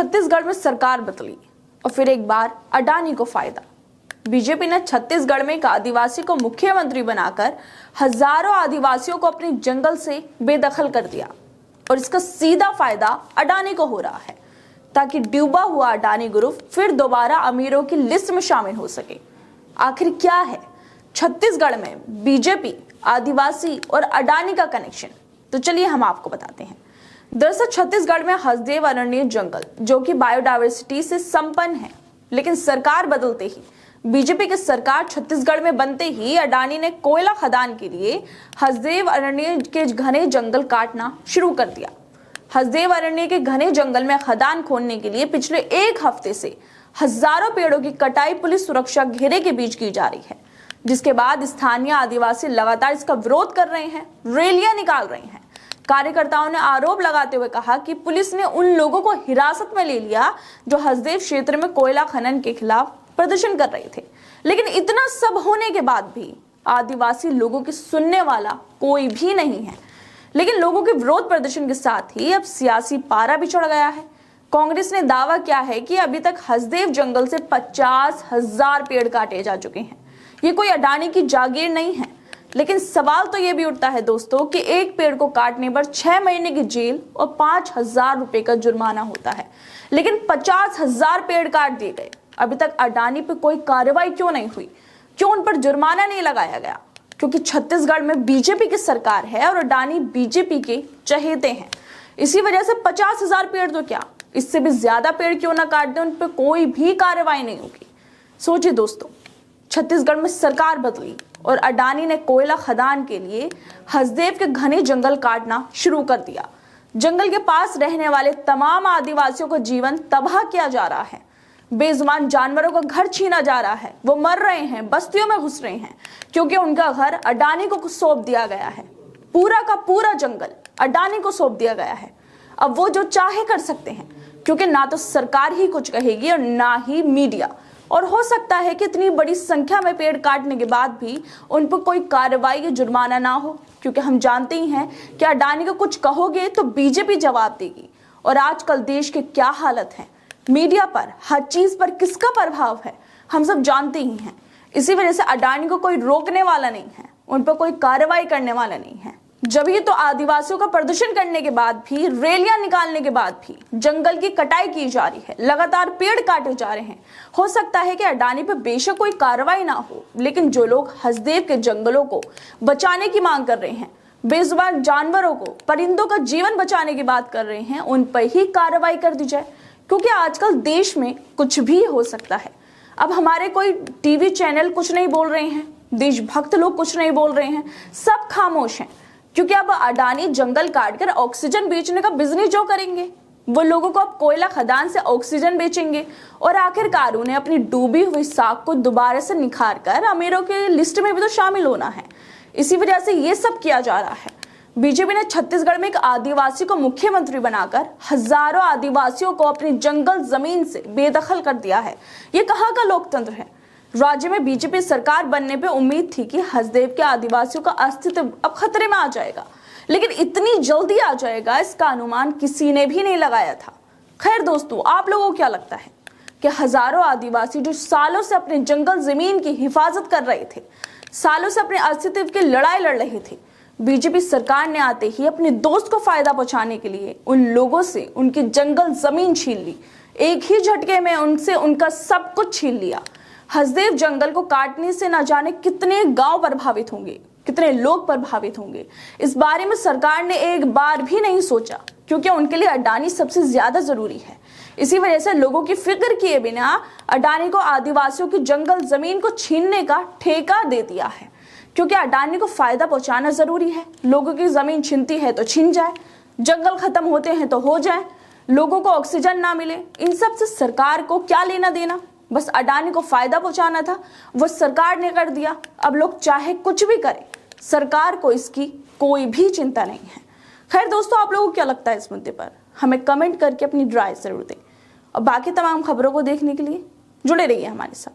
छत्तीसगढ़ में सरकार बदली और फिर एक बार अडानी को फायदा। बीजेपी ने छत्तीसगढ़ में एक आदिवासी को मुख्यमंत्री बनाकर हजारों आदिवासियों को अपने जंगल से बेदखल कर दिया और इसका सीधा फायदा अडानी को हो रहा है ताकि डूबा हुआ अडानी ग्रुप फिर दोबारा अमीरों की लिस्ट में शामिल हो सके। आखिर क्या है छत्तीसगढ़ में बीजेपी, आदिवासी और अडानी का कनेक्शन? तो चलिए हम आपको बताते हैं। दरअसल छत्तीसगढ़ में हसदेव अरण्य जंगल जो कि बायोडायवर्सिटी से संपन्न है, लेकिन सरकार बदलते ही, बीजेपी की सरकार छत्तीसगढ़ में बनते ही अडानी ने कोयला खदान के लिए हसदेव अरण्य के घने जंगल काटना शुरू कर दिया। हसदेव अरण्य के घने जंगल में खदान खोदने के लिए पिछले एक हफ्ते से हजारों पेड़ों की कटाई पुलिस सुरक्षा घेरे के बीच की जा रही है, जिसके बाद स्थानीय आदिवासी लगातार इसका विरोध कर रहे हैं, रैलियां निकाल रहे हैं। कार्यकर्ताओं ने आरोप लगाते हुए कहा कि पुलिस ने उन लोगों को हिरासत में ले लिया जो हसदेव क्षेत्र में कोयला खनन के खिलाफ प्रदर्शन कर रहे थे। लेकिन इतना सब होने के बाद भी आदिवासी लोगों की सुनने वाला कोई भी नहीं है। लेकिन लोगों के विरोध प्रदर्शन के साथ ही अब सियासी पारा भी चढ़ गया है। कांग्रेस ने दावा किया है कि अभी तक हसदेव जंगल से 50,000 पेड़ काटे जा चुके हैं। ये कोई अडानी की जागीर नहीं है। लेकिन सवाल तो ये भी उठता है दोस्तों कि एक पेड़ को काटने पर 6 महीने की जेल और 5,000 रुपए का जुर्माना होता है, लेकिन 50,000 पेड़ काट दिए गए। अभी तक अडानी पे कोई कार्रवाई क्यों नहीं हुई? क्यों उन पर जुर्माना नहीं लगाया गया? क्योंकि छत्तीसगढ़ में बीजेपी की सरकार है और अडानी बीजेपी के चहेते हैं। इसी वजह से 50,000 पेड़ तो क्या, इससे भी ज्यादा पेड़ क्यों ना काट दें, उन पर कोई भी कार्रवाई नहीं होगी। सोचिए दोस्तों, छत्तीसगढ़ में सरकार बदली और अडानी ने कोयला खदान के लिए हसदेव के घने जंगल काटना शुरू कर दिया। जंगल के पास रहने वाले तमाम आदिवासियों का जीवन तबाह किया जा रहा है। बेजुबान जानवरों का घर छीना जा रहा है, वो मर रहे हैं, बस्तियों में घुस रहे हैं क्योंकि उनका घर अडानी को सौंप दिया गया है। पूरा का पूरा जंगल अडानी को सौंप दिया गया है। अब वो जो चाहे कर सकते हैं क्योंकि ना तो सरकार ही कुछ कहेगी और ना ही मीडिया। और हो सकता है कि इतनी बड़ी संख्या में पेड़ काटने के बाद भी उन पर कोई कार्रवाई या जुर्माना ना हो, क्योंकि हम जानते ही हैं कि अडानी को कुछ कहोगे तो बीजेपी जवाब देगी। और आजकल देश के क्या हालत है, मीडिया पर, हर चीज पर किसका प्रभाव है, हम सब जानते ही हैं। इसी वजह से अडानी को कोई रोकने वाला नहीं है, उन पर कोई कार्रवाई करने वाला नहीं है। जब ही तो आदिवासियों का प्रदर्शन करने के बाद भी, रैलियां निकालने के बाद भी जंगल की कटाई की जा रही है, लगातार पेड़ काटे जा रहे हैं। हो सकता है कि अडानी पर बेशक कोई कार्रवाई ना हो, लेकिन जो लोग हसदेव के जंगलों को बचाने की मांग कर रहे हैं, बेजुबान जानवरों को, परिंदों का जीवन बचाने की बात कर रहे हैं, उन पर ही कार्रवाई कर दी जाए। क्योंकि आजकल देश में कुछ भी हो सकता है। अब हमारे कोई टीवी चैनल कुछ नहीं बोल रहे हैं, देशभक्त लोग कुछ नहीं बोल रहे हैं, सब खामोश हैं, क्योंकि अब अडानी जंगल काटकर ऑक्सीजन बेचने का बिजनेस जो करेंगे, वो लोगों को अब कोयला खदान से ऑक्सीजन बेचेंगे और आखिरकार उन्हें अपनी डूबी हुई साख को दोबारा से निखार कर अमीरों के लिस्ट में भी तो शामिल होना है। इसी वजह से ये सब किया जा रहा है। बीजेपी ने छत्तीसगढ़ में एक आदिवासी को मुख्यमंत्री बनाकर हजारों आदिवासियों को अपनी जंगल जमीन से बेदखल कर दिया है। ये कहाँ का लोकतंत्र है? राज्य में बीजेपी सरकार बनने पे उम्मीद थी कि हसदेव के आदिवासियों का अस्तित्व अब खतरे में आ जाएगा, लेकिन इतनी जल्दी आ जाएगा इसका अनुमान किसी ने भी नहीं लगाया था। खैर दोस्तों, आप लोगों को क्या लगता है कि हजारों आदिवासी जो सालों से अपने जंगल जमीन की हिफाजत कर रहे थे, सालों से अपने अस्तित्व की लड़ाई लड़ रहे थे, बीजेपी सरकार ने आते ही अपने दोस्त को फायदा पहुंचाने के लिए उन लोगों से उनकी जंगल जमीन छीन ली। एक ही झटके में उनसे उनका सब कुछ छीन लिया। हसदेव जंगल को काटने से न जाने कितने गांव प्रभावित होंगे, कितने लोग प्रभावित होंगे, इस बारे में सरकार ने एक बार भी नहीं सोचा, क्योंकि उनके लिए अडानी सबसे ज्यादा जरूरी है। इसी वजह से लोगों की फिक्र किए बिना अडानी को आदिवासियों की जंगल जमीन को छीनने का ठेका दे दिया है, क्योंकि अडानी को फायदा पहुंचाना जरूरी है। लोगों की जमीन छीनती है तो छीन जाए, जंगल खत्म होते हैं तो हो जाए, लोगों को ऑक्सीजन ना मिले, इन सब से सरकार को क्या लेना देना? बस अडानी को फायदा पहुंचाना था, वो सरकार ने कर दिया। अब लोग चाहे कुछ भी करें, सरकार को इसकी कोई भी चिंता नहीं है। खैर दोस्तों, आप लोगों को क्या लगता है इस मुद्दे पर? हमें कमेंट करके अपनी राय जरूर दें और बाकी तमाम खबरों को देखने के लिए जुड़े रहिए हमारे साथ।